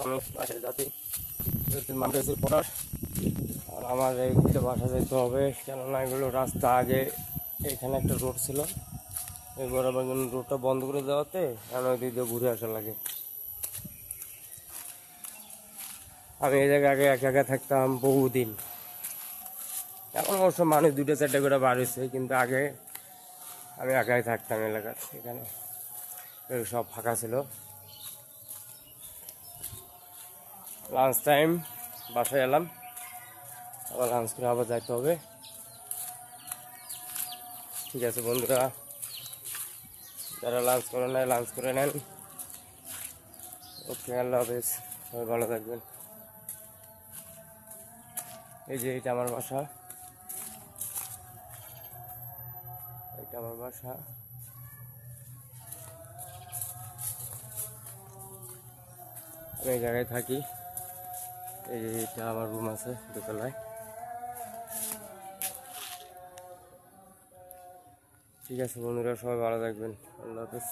মানুষ বাসায় যাতে মানুষের পড়ার। আর আমার এই বাসা যেতে হবে, কেননা এগুলো রাস্তা আগে এখানে একটা রোড ছিল, এই বরাবর রোডটা বন্ধ করে দেওয়াতে আমি ওই দিকে ঘুরে আসা লাগে। আমি এই জায়গায় আগে একা একা থাকতাম বহুদিন, এখন অবশ্য মানুষ 2-4টা করে বার হয়েছে, কিন্তু আগে আমি একাই থাকতাম এলাকার। এখানে সব ফাঁকা ছিল। লাঞ্চ টাইম, বাসায় এলাম, আবার লাঞ্চ করে আবার যাইতে হবে। ঠিক আছে বন্ধুরা, যারা লাঞ্চ করে নেয় লাঞ্চ করে নেন। ওকে, আল্লাহ হাফেজ, সবাই ভালো থাকবেন। এই যে এটা আমার বাসা, এটা আমার বাসা। আমি এই জায়গায় থাকি। এই যে এটা আমার রুম আছে দোতলায়। ঠিক আছে বন্ধুরা, সবাই ভালো থাকবেন, আল্লাহ হাফেজ।